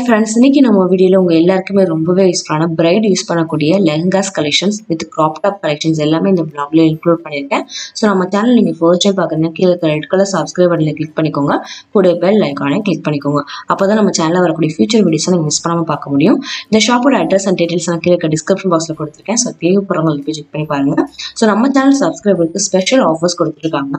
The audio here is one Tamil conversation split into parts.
friends, இன்னைக்கு நம்ம வீடியோல உங்க எல்லாருக்குமே ரொம்பவே யூஸ்ஃபுல்லான பிரைட் யூஸ் பண்ணக்கூடிய lehengas collections with crop top collections எல்லாமே இந்த vlogல இன்க்ளூட் பண்ணிருக்கேன். சோ நம்ம சேனல் நீங்க ஃபர்ஸ்ட் டைம் பார்க்கறதுனா கீழ ரெட் கலர் சப்ஸ்கிரைப் பட்டனை கிளிக் பண்ணிக்கோங்க. கூடவே பெல் ஐகானை கிளிக் பண்ணிக்கோங்க. அப்பதான் நம்ம சேனல்ல வரக்கூடிய ஃபியூச்சர் வீடியோஸ் நீங்க மிஸ் பண்ணாம பார்க்க முடியும். இந்த ஷாப்போட அட்ரஸ் அண்ட் டீடைல்ஸ் நான் கீழ டிஸ்கிரிப்ஷன் பாக்ஸ்ல கொடுத்திருக்கேன். சோ தேவைப்படுறவங்க போய் செக் பண்ணி பாருங்க. சோ நம்ம சேனல் சப்ஸ்கிரைபருக்கு ஸ்பெஷல் ஆஃபர்ஸ் கொடுத்திருக்காங்க.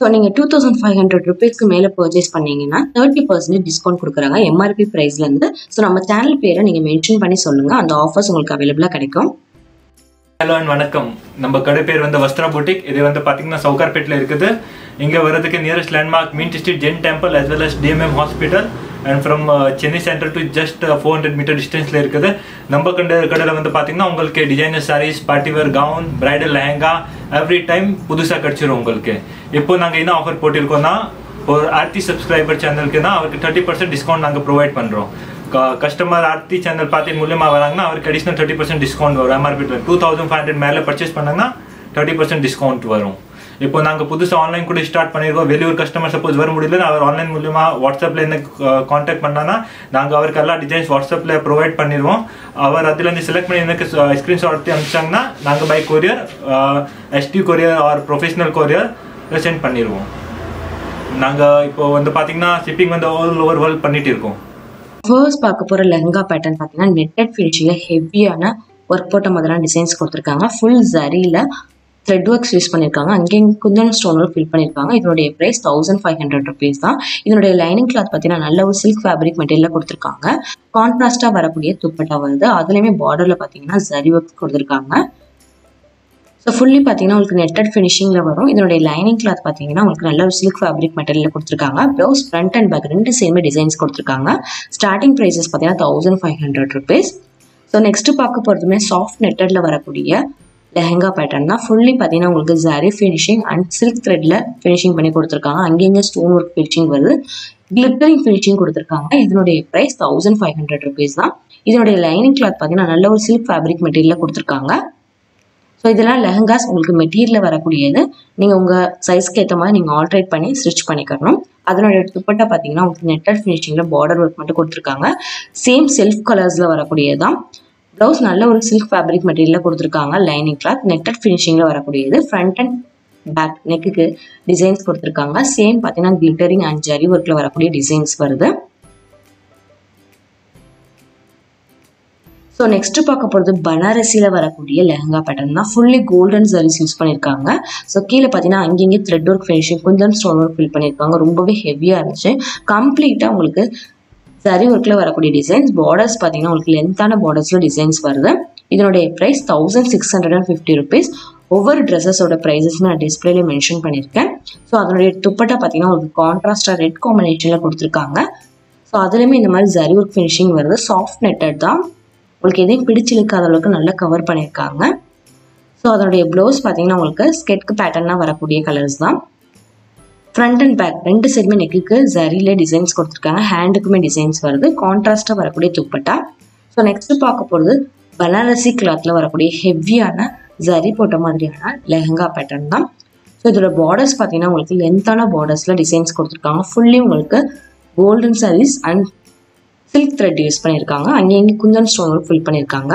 So, நீங்க 2500 rupeesக்கு மேல purchase பண்ணீங்கன்னா 30% டிஸ்கவுண்ட் கொடுக்குறாங்க MRP பிரைஸ்ல இருந்து. சோ நம்ம சேனல் பேரை நீங்க மென்ஷன் பண்ணி சொல்லுங்க, அந்த ஆஃபர்ஸ் உங்களுக்கு அவைலபிளா கிடைக்கும். ஹலோ அண்ட் வணக்கம். நம்ம கடை பேர் வந்து வஸ்த்ரா புட்டிக். இது வந்து பாத்தீங்கன்னா சவுகார்பேட்ல இருக்குது. இங்க வரதுக்கு nearest landmark Mint Street Jain temple as well as DMM hospital and from Chennai center to just 400 meter distance ல இருக்குது. நம்ம கடையில வந்து பாத்தீங்கன்னா உங்களுக்கு designer sarees, party wear gown, bridal lehenga every time புதுசா கிடைச்சிரும் உங்களுக்கு. இப்போ நாங்க என்ன ஆஃபர் போட்டிருக்கோம்னா, ஒரு ஆர்த்தி சப்ஸ்கிரைபர் சேனலுக்குனா அவருக்கு 30% டிஸ்கவுண்ட் நாங்க ப்ரொவைட் பண்றோம். கஸ்டமர் ஆர்த்தி சேனல் பார்த்து மூலமா வராங்கன்னா அவருக்கு அடிஷனல் 30% டிஸ்கவுண்ட் வரும். MRP 2500 மேல பர்ச்சேஸ் பண்ணாங்கன்னா 30% டிஸ்கவுண்ட் வரும். இப்போ நாங்க புதுசா ஆன்லைன் கூட ஸ்டார்ட் பண்ணிருக்கோம். வெளியூர் கஸ்டமர் சப்போஸ் வர முடியல, அவர் ஆன்லைன் மூலமா வாட்ஸ்அப்ல என்ன கான்டாக்ட் பண்ணானா நாங்க அவருக்கு எல்லா டிசைன்ஸ் வாட்ஸ்அப்ல ப்ரொவைட் பண்ணிடுவோம். அவர் அதுல இருந்து செலக்ட் பண்ணி எனக்கு ஸ்கிரீன்ஷாட் எடுத்து அனுப்பிச்சாங்கன்னா நாங்க by courier, ST courier or professional courier send பண்ணிடுவோம். நாங்க இப்போ வந்து பாத்தீங்கன்னா ஷிப்பிங் வந்து ஆல் ஓவர் வேர்ல்ட் பண்ணிட்டு இருக்கோம். ஃபர்ஸ்ட் பார்க்க போற லெஹங்கா பேட்டர்ன் பாத்தீங்கன்னா நெட்டட் ஃபினிஷிங்ல ஹெவியான ஒர்க் போட்ட மாதிரியான டிசைன்ஸ் கொடுத்திருக்காங்க. ஃபுல் ஜரியில த்ரெட் ஒர்க்ஸ் யூஸ் பண்ணிருக்காங்க. அங்கேயும் குந்தன் ஸ்டோன் ஒர்க் ஃபில் பண்ணிருக்காங்க. இதனுடைய பிரைஸ் 1500 rupees தான். இதனுடைய லைனிங் கிளாத் பார்த்தீங்கன்னா நல்ல ஒரு சில்க் ஃபேப்ரிக் மெட்டீரியல்ல கொடுத்துருக்காங்க. கான்ட்ராஸ்டா வரக்கூடிய துப்பட்டா வருது. அதுலயுமே பார்டர்ல பாத்தீங்கன்னா ஜரி ஒர்க் கொடுத்துருக்காங்க. ஸோ ஃபுல்லி பார்த்தீங்கன்னா உங்களுக்கு நெட்டட் ஃபினிஷிங்ல வரும். இதனுடைய லைனிங் கிளாத் பார்த்தீங்கன்னா உங்களுக்கு நல்ல ஒரு சில்க் ஃபேப்ரிக் மெட்டீரியல் கொடுத்துருக்காங்க. ப்ளவுஸ் ஃப்ரண்ட் அண்ட் பேக் ரெண்டு சேமே டிசைன்ஸ் கொடுத்துருக்காங்க. ஸ்டார்டிங் ப்ரைஸஸ் பார்த்தீங்கன்னா 1500 rupees. ஸோ நெக்ஸ்ட் பார்க்க போறதுமே சாஃப்ட் நெட்டட்ல வரக்கூடிய லெஹங்கா பேட்டர்ன் தான். ஃபுல்லி பார்த்தீங்கன்னா உங்களுக்கு ஜரி ஃபினிஷிங் அண்ட் சில்க் த்ரெட்ல ஃபினிஷிங் பண்ணி கொடுத்துருக்காங்க. அங்கேங்க ஸ்டோன் ஒர்க் ஃபினிஷிங் வருது. கிளிட்டரிங் ஃபினிஷிங் கொடுத்துருக்காங்க. இதனுடைய பிரைஸ் 1500 rupees தான். இதனுடைய லைனிங் கிளாத் பார்த்தீங்கன்னா நல்ல ஒரு சில்க் ஃபேப்ரிக் மெட்டீரியல்ல கொடுத்துருக்காங்க. ஸோ இதெல்லாம் லெஹங்காஸ் உங்களுக்கு மெட்டீரியல் வரக்கூடியது. நீங்கள் உங்கள் சைஸ்க்கு ஏற்ற மாதிரி நீங்கள் ஆல்ட்ரேட் பண்ணி ஸ்டிச் பண்ணிக்கணும். அதனுடைய துப்பட்டா பார்த்தீங்கன்னா உங்களுக்கு நெட்டட் ஃபினிஷிங்கில் பார்டர் ஒர்க் மட்டும் கொடுத்துருக்காங்க. சேம் செல்ஃப் கலர்ஸில் வரக்கூடியதான். ப்ளவுஸ் நல்ல ஒரு சில்க் ஃபேப்ரிக் மெட்டீரியலில் கொடுத்துருக்காங்க. லைனிங் கிளாத் நெட்டட் ஃபினிஷிங்கில் வரக்கூடியது. ஃப்ரண்ட் அண்ட் பேக் நெக்குக்கு டிசைன்ஸ் கொடுத்துருக்காங்க. சேம் பார்த்தீங்கன்னா கிளிட்டரிங் அண்ட் ஜரி ஒர்க்கில் வரக்கூடிய டிசைன்ஸ் வருது. ஸோ நெக்ஸ்ட் பார்க்க போகிறது பனாரசியில் வரக்கூடிய லெஹங்கா பேட்டர்ன் தான். ஃபுல்லி கோல்டன் ஜரிஸ் யூஸ் பண்ணியிருக்காங்க. ஸோ கீழே பார்த்தீங்கன்னா அங்கேயே thread work finishing Kundan stone work fill பண்ணியிருக்காங்க. ரொம்பவே ஹெவியாக இருந்துச்சு. கம்ப்ளீட்டாக உங்களுக்கு ஜரி ஒர்க்கில் வரக்கூடிய டிசைன்ஸ். பார்டர்ஸ் பார்த்தீங்கன்னா உங்களுக்கு லென்த்தான பார்டர்ஸில் டிசைன்ஸ் வருது. இதனுடைய ப்ரைஸ் 1650 rupees. ஒவ்வொரு ட்ரெஸ்ஸஸோட ப்ரைஸஸ் நான் டிஸ்பிளேல மென்ஷன் பண்ணியிருக்கேன். ஸோ அதனுடைய துப்பட்டா பார்த்தீங்கன்னா உங்களுக்கு கான்ட்ராஸ்டாக ரெட் காம்பினேஷனில் கொடுத்துருக்காங்க. ஸோ அதுலேயுமே இந்த மாதிரி ஜரி ஒர்க் ஃபினிஷிங் வருது. சாஃப்ட் நெட்டட் தான். உங்களுக்கு எதையும் பிடிச்சிருக்காத அளவுக்கு நல்லா கவர் பண்ணியிருக்காங்க. ஸோ அதனுடைய ப்ளவுஸ் பார்த்தீங்கன்னா உங்களுக்கு ஸ்கெட்க்கு பேட்டர்னாக வரக்கூடிய கலர்ஸ் தான். ஃப்ரண்ட் அண்ட் பேக் ரெண்டு சைடுமே நெக்குக்கு ஜரியில டிசைன்ஸ் கொடுத்துருக்காங்க. ஹேண்டுக்குமே டிசைன்ஸ் வருது. கான்ட்ராஸ்டாக வரக்கூடிய துப்பட்டா. ஸோ நெக்ஸ்ட் பார்க்க போகிறது பனாரசி கிளாத்தில் வரக்கூடிய ஹெவியான ஜரி போட்ட மாதிரியான லெஹங்கா பேட்டர்ன் தான். ஸோ இதோட பார்டர்ஸ் பார்த்தீங்கன்னா உங்களுக்கு லென்த்தான பார்டர்ஸில் டிசைன்ஸ் கொடுத்துருக்காங்க. ஃபுல்லி உங்களுக்கு golden sarees and silk thread use பண்ணியிருக்காங்க. அங்கேயும் குந்தன் ஸ்டோன் ஒர்க் ஃபில் பண்ணியிருக்காங்க.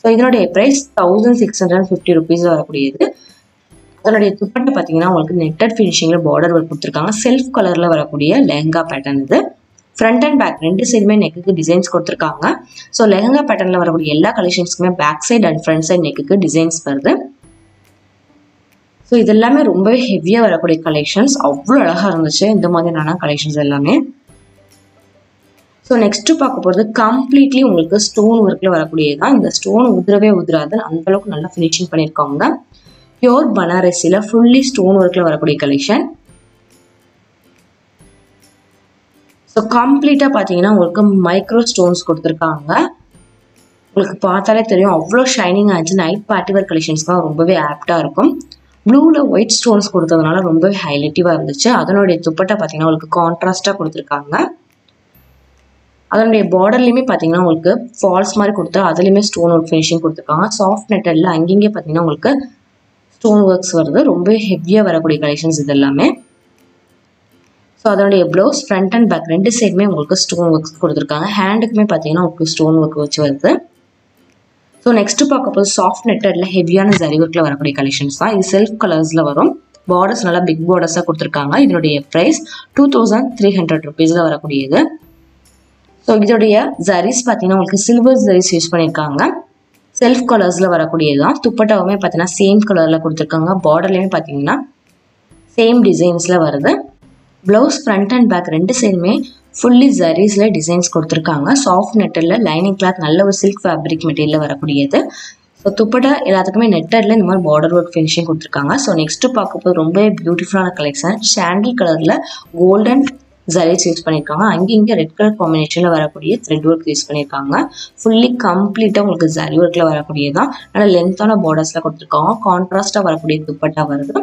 ஸோ இதனுடைய ப்ரைஸ் 1650 rupees வரக்கூடியது. அதனுடைய துப்பட்டா பார்த்தீங்கன்னா உங்களுக்கு நெட்டட் ஃபினிஷிங்கில் பார்டர் ஒர்க் கொடுத்துருக்காங்க. செல்ஃப் கலரில் வரக்கூடிய லெஹங்கா பேட்டர்ன் இது. ஃப்ரண்ட் அண்ட் பேக் ரெண்டு சைடுமே நெக்குக்கு டிசைன்ஸ் கொடுத்துருக்காங்க. ஸோ லெஹங்கா பேட்டர்னில் வரக்கூடிய எல்லா கலெக்ஷன்ஸ்க்குமே back side and front side நெக்குக்கு designs வருது. ஸோ இது எல்லாமே ரொம்பவே ஹெவியாக வரக்கூடிய கலெக்ஷன்ஸ். அவ்வளோ அழகாக இருந்துச்சு இந்த மாதிரியான கலெக்ஷன்ஸ் எல்லாமே. ஸோ நெக்ஸ்ட் பார்க்க போகிறது கம்ப்ளீட்லி உங்களுக்கு ஸ்டோன் ஒர்க்கில் வரக்கூடியதான். இந்த ஸ்டோன் உதிரவே உதிராது, அந்த அளவுக்கு நல்லா ஃபினிஷிங் பண்ணியிருக்காங்க. பியோர் பனாரசியில் ஃபுல்லி ஸ்டோன் ஒர்க்கில் வரக்கூடிய கலெக்ஷன். ஸோ கம்ப்ளீட்டாக பார்த்தீங்கன்னா உங்களுக்கு மைக்ரோ ஸ்டோன்ஸ் கொடுத்துருக்காங்க. உங்களுக்கு பார்த்தாலே தெரியும் அவ்வளோ ஷைனிங் ஆச்சு. நைட் பார்ட்டி வேர் கலெக்ஷன்ஸ்லாம் ரொம்பவே ஆப்டாக இருக்கும். ப்ளூவில் ஒயிட் ஸ்டோன்ஸ் கொடுத்ததுனால ரொம்பவே ஹைலைட்டிவாக இருந்துச்சு. அதனுடைய துப்பட்டா பார்த்தீங்கன்னா உங்களுக்கு கான்ட்ராஸ்டாக கொடுத்துருக்காங்க. அதனுடைய பார்டர்லையுமே பார்த்தீங்கன்னா உங்களுக்கு ஃபால்ஸ் மாதிரி கொடுத்து அதுலேயுமே ஸ்டோன் ஒர்க் ஃபினிஷிங் கொடுத்துருக்காங்க. சாஃப்ட் நெட்டரில் அங்கேயே பார்த்தீங்கன்னா உங்களுக்கு ஸ்டோன் ஒர்க்ஸ் வருது. ரொம்ப ஹெவியாக வரக்கூடிய கலெக்ஷன்ஸ் இது எல்லாமே. ஸோ அதனுடைய ப்ளவுஸ் ஃப்ரண்ட் அண்ட் பேக் ரெண்டு சைடுமே உங்களுக்கு ஸ்டோன் ஒர்க்ஸ் கொடுத்துருக்காங்க. ஹேண்டுக்குமே பார்த்தீங்கன்னா உங்களுக்கு ஸ்டோன் ஒர்க் வச்சு வருது. ஸோ நெக்ஸ்ட் பார்க்க போது சாஃப்ட் நெட்டட்ல ஹெவியான ஜரி ஒர்க்ல வரக்கூடிய கலெக்ஷன்ஸ் தான். இது செல்ஃப் கலர்ஸ்ல வரும். பார்டர்ஸ் நல்லா பிக் பார்டர்ஸாக கொடுத்துருக்காங்க. இதனுடைய ப்ரைஸ் 2300 rupeesல வரக்கூடியது. ஸோ இதோடைய ஜரிஸ் பார்த்தீங்கன்னா உங்களுக்கு சில்வர் ஜரிஸ் யூஸ் பண்ணியிருக்காங்க. செல்ஃப் கலர்ஸ்ல வரக்கூடியது தான். துப்பட்டாவுமே பார்த்தீங்கன்னா சேம் கலர்ல கொடுத்துருக்காங்க. பார்டர்லையுமே பார்த்தீங்கன்னா சேம் டிசைன்ஸ்ல வருது. பிளவுஸ் ஃப்ரண்ட் அண்ட் பேக் ரெண்டு சைடுமே ஃபுல்லி ஜரீஸ்ல டிசைன்ஸ் கொடுத்துருக்காங்க. சாஃப்ட் நெட்டட்ல லைனிங் கிளாத் நல்ல ஒரு சில்க் ஃபேப்ரிக் மெட்டீரியல்ல வரக்கூடியது. ஸோ துப்பட்டா எல்லாத்துக்குமே நெட்டட்ல இந்த மாதிரி பார்டர் ஒர்க் ஃபினிஷிங் கொடுத்துருக்காங்க. ஸோ நெக்ஸ்ட் பார்க்க போது ரொம்ப பியூட்டிஃபுல்லான கலெக்ஷன். சாண்டில் கலர்ல கோல்டன் ஜரீஸ் யூஸ் பண்ணியிருக்காங்க. இங்கே ரெட் கலர் காம்பினேஷன்ல வரக்கூடிய த்ரெட் ஒர்க் யூஸ் பண்ணியிருக்காங்க. ஃபுல்லி கம்ப்ளீட்டா உங்களுக்கு ஜரி ஒர்க்ல வரக்கூடியதான். நல்ல லென்த்தான பார்டர்ஸ்ல கொடுத்துருக்காங்க. கான்ட்ராஸ்டா வரக்கூடிய துப்பட்டா வருது.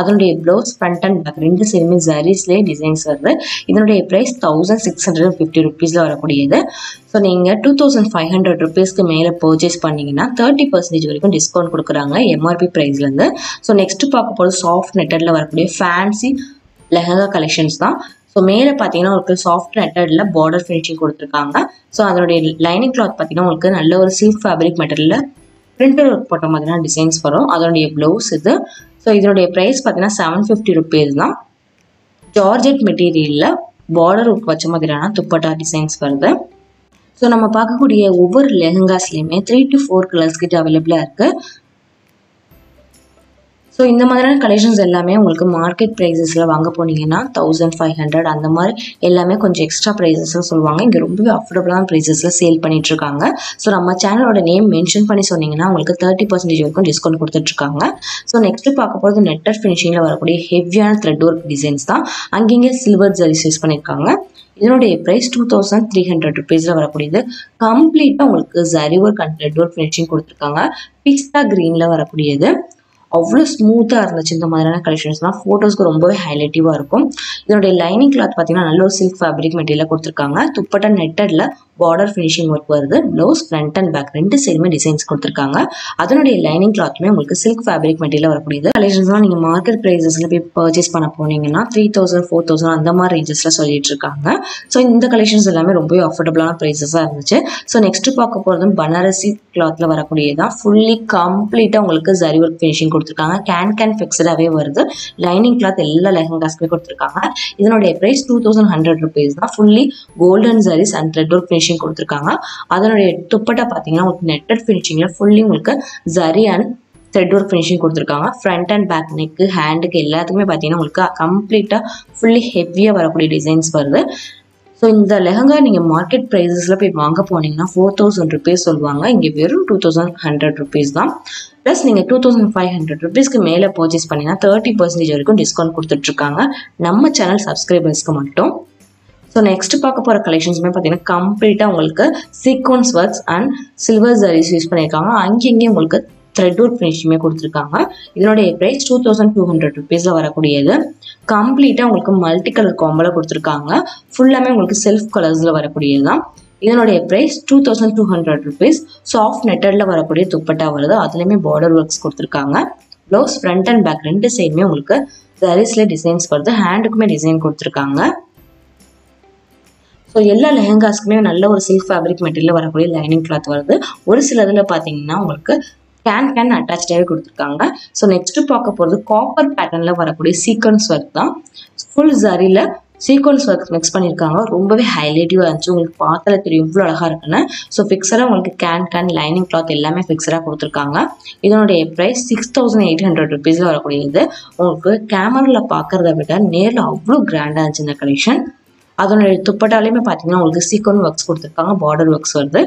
அதனுடைய ப்ளவுஸ் ஃப்ரண்ட் அண்ட் பேக் ரெண்டு சைடுமே ஜரீஸ்லேயே டிசைன்ஸ் வருது. இதனுடைய ப்ரைஸ் 1650 rupeesல வரக்கூடியது. ஸோ நீங்கள் 2500 rupeesக்கு மேலே பர்ச்சேஸ் பண்ணீங்கன்னா 30% வரைக்கும் டிஸ்கவுண்ட் கொடுக்குறாங்க எம்ஆர்பி ப்ரைஸ்லேருந்து. ஸோ நெக்ஸ்ட் பார்க்க போது சாஃப்ட் நெட்டட்ல வரக்கூடிய ஃபேன்சி லெஹங்கா கலெக்ஷன்ஸ் தான். ஸோ மேலே பார்த்தீங்கன்னா உங்களுக்கு சாஃப்ட் நெட்டட்ல பார்டர் ஃபினிஷிங் கொடுத்துருக்காங்க. ஸோ அதனுடைய லைனிங் கிளாத் பார்த்தீங்கன்னா உங்களுக்கு நல்ல ஒரு சில்க் ஃபேப்ரிக் மெட்டீரியல்ல பிரிண்டர் ஒர்க் போட்ட மாதிரியான டிசைன்ஸ் வரும். அதனுடைய ப்ளவுஸ் இது. ஸோ இதனுடைய ப்ரைஸ் பார்த்தீங்கன்னா 750 rupees தான். ஜார்ஜெட் மெட்டீரியல்ல பார்டர் ஒர்க் வச்ச மாதிரியான துப்பட்டா டிசைன்ஸ் வருது. ஸோ நம்ம பார்க்கக்கூடிய ஒவ்வொரு லெஹங்காஸ்லையுமே 3 to 4 கலர்ஸ் கிட்ட அவைலபிளாக இருக்கு. ஸோ இந்த மாதிரியான கலெக்ஷன்ஸ் எல்லாமே உங்களுக்கு மார்க்கெட் ப்ரைஸஸில் வாங்க போனீங்கன்னா 1500 அந்த மாதிரி எல்லாமே கொஞ்சம் எக்ஸ்ட்ரா ப்ரைஸஸ்லாம் சொல்லுவாங்க. இங்கே ரொம்பவே அஃபோர்டபுளான ப்ரைஸஸில் சேல் பண்ணிட்டு இருக்காங்க. ஸோ நம்ம சேனலோட நேம் மென்ஷன் பண்ணி சொன்னீங்கன்னா உங்களுக்கு 30% வரைக்கும் டிஸ்கவுண்ட் கொடுத்துட்ருக்காங்க. ஸோ நெக்ஸ்ட் பார்க்க போகிறது நெட்டட் ஃபினிஷிங்கில் வரக்கூடிய ஹெவியான த்ரெட் ஒர்க் டிசைன்ஸ் தான். அங்கங்கே சில்வர் ஜரிஸ் யூஸ் பண்ணியிருக்காங்க. இதனுடைய ப்ரைஸ் 2300 rupeesல வரக்கூடியது. கம்ப்ளீட்டாக உங்களுக்கு zari work and thread work finishing கொடுத்துருக்காங்க. பிஸ்தா கிரீனில் வரக்கூடியது. அவ்வளோ ஸ்மூத்தாக இருந்துச்சு இந்த மாதிரியான கலெக்ஷன்ஸ்லாம். ஃபோட்டோஸ்க்கு ரொம்பவே ஹைலைட்டிவாக இருக்கும். இதனுடைய லைனிங் கிளாத் பார்த்தீங்கன்னா நல்ல ஒரு சில்க் ஃபேப்ரிக் மெட்டீரியல் கொடுத்துருக்காங்க. துப்பட்டா நெட்டட்ல பார்டர் ஃபினிஷிங் ஒர்க் வருது. ப்ளவுஸ் ஃப்ரண்ட் அண்ட் பேக் ரெண்டு சைடுமே டிசைன்ஸ் கொடுத்துருக்காங்க. அதனுடைய லைனிங் கிளாத்துமே உங்களுக்கு சில்க் ஃபேப்ரிக் மெட்டீரியல் வரக்கூடியது. கலெக்ஷன்ஸ்லாம் நீங்கள் மார்க்கெட் ப்ரைஸஸ்ல போய் பர்ச்சேஸ் பண்ண போனீங்கன்னா 3000 4000 அந்த மாதிரி ரேஞ்சஸ்ல சொல்லிட்டு இருக்காங்க. ஸோ இந்த கலெக்ஷன்ஸ் எல்லாமே ரொம்பவே அஃபோர்டபுளான ப்ரைஸஸாக இருந்துச்சு. ஸோ நெக்ஸ்ட் பார்க்க போகிறதும் பனாரசி கிளாத்ல வரக்கூடியதான். ஃபுல்லி கம்ப்ளீட்டாக உங்களுக்கு ஜரி ஒர்க் ஃபினிஷிங் கொடுத்துருக்காங்க. கேன் ஃபிக்ஸடாகவே வருது. லைனிங் கிளாத் எல்லா லெஹங்காஸ்க்குமே கொடுத்துருக்காங்க. இதனுடைய ப்ரைஸ் 2100 rupees தான். Fully golden zaris and thread work finishing கொடுத்துருக்காங்க. அதனுடைய துப்பட்டா பார்த்தீங்கன்னா உங்களுக்கு நெட்டட் ஃபினிஷிங்ல ஃபுல்லி உங்களுக்கு zari and thread work finishing கொடுத்துருக்காங்க. ஃப்ரண்ட் அண்ட் பேக் நெக்கு ஹேண்டுக்கு எல்லாத்துக்குமே பார்த்தீங்கன்னா உங்களுக்கு கம்ப்ளீட்டாக ஃபுல்லி ஹெவியாக வரக்கூடிய டிசைன்ஸ் வருது. ஸோ இந்த லெஹங்கா நீங்கள் மார்க்கெட் ப்ரைஸஸில் போய் வாங்க போனீங்கன்னா 4000 rupees சொல்லுவாங்க. இங்கே வெறும் 2100 rupees தான். ப்ளஸ் நீங்கள் 2500 rupeesக்கு மேலே பர்ச்சேஸ் பண்ணிங்கன்னா 30% வரைக்கும் டிஸ்கவுண்ட் கொடுத்துட்ருக்காங்க நம்ம சேனல் சப்ஸ்கிரைபர்ஸ்க்கு மட்டும். ஸோ நெக்ஸ்ட் பார்க்க போகிற கலெக்ஷன்ஸுமே பார்த்தீங்கன்னா கம்ப்ளீட்டாக உங்களுக்கு sequence works and silver zaris use பண்ணியிருக்காங்க. அங்கேயும் உங்களுக்கு த்ரெட் ஒர்க் ஃபினிஷிங்குமே கொடுத்துருக்காங்க. இதனுடைய ப்ரைஸ் 2200 rupeesல வரக்கூடியது. கம்ப்ளீட்டாக உங்களுக்கு மல்டி கலர் காம்போல கொடுத்துருக்காங்க. ஃபுல்லாமே உங்களுக்கு செல்ஃப் கலர்ஸில் வரக்கூடியது தான். இதனுடைய ப்ரைஸ் 2200 rupees. சாஃப்ட் நெட்டட்ல வரக்கூடிய துப்பட்டா வருது. அதுலேயுமே பார்டர் ஒர்க்ஸ் கொடுத்துருக்காங்க. ப்ளவுஸ் ஃப்ரண்ட் அண்ட் பேக் ரெண்டு சைடுமே உங்களுக்கு ஜரிஸ்ல டிசைன்ஸ் வருது. ஹேண்டுக்குமே டிசைன் கொடுத்துருக்காங்க. ஸோ எல்லா லெஹங்காஸ்க்குமே நல்ல ஒரு சில்க் ஃபேப்ரிக் மெட்டீரியல் வரக்கூடிய லைனிங் கிளாத் வருது. ஒரு சில இதில் பார்த்தீங்கன்னா உங்களுக்கு கேன் அட்டாச்சாகவே கொடுத்துருக்காங்க. ஸோ நெக்ஸ்ட் பார்க்க போகிறது காப்பர் பேட்டர்னில் வரக்கூடிய சீக்வன்ஸ் ஒர்க் தான். ஃபுல் ஜரியில் சீக்வன்ஸ் ஒர்க் மிக்ஸ் பண்ணியிருக்காங்க. ரொம்பவே ஹைலைட்டிவாக இருந்துச்சு. உங்களுக்கு பார்த்தாலே தெரியும் இவ்வளோ அழகாக இருக்குன்னு. ஸோ ஃபிக்ஸடாக உங்களுக்கு கேன் லைனிங் கிளாத் எல்லாமே ஃபிக்ஸடாக கொடுத்துருக்காங்க. இதனுடைய ப்ரைஸ் 6800 rupeesல வரக்கூடியது. உங்களுக்கு கேமராவில் பார்க்குறத விட நேரில் அவ்வளோ கிராண்டாக இருந்துச்சு இந்த கலெக்ஷன். அதனுடைய துப்பட்டாலையுமே பார்த்தீங்கன்னா உங்களுக்கு சீக்வன் ஒர்க்ஸ் கொடுத்துருக்காங்க. பார்டர் ஒர்க்ஸ் வருது.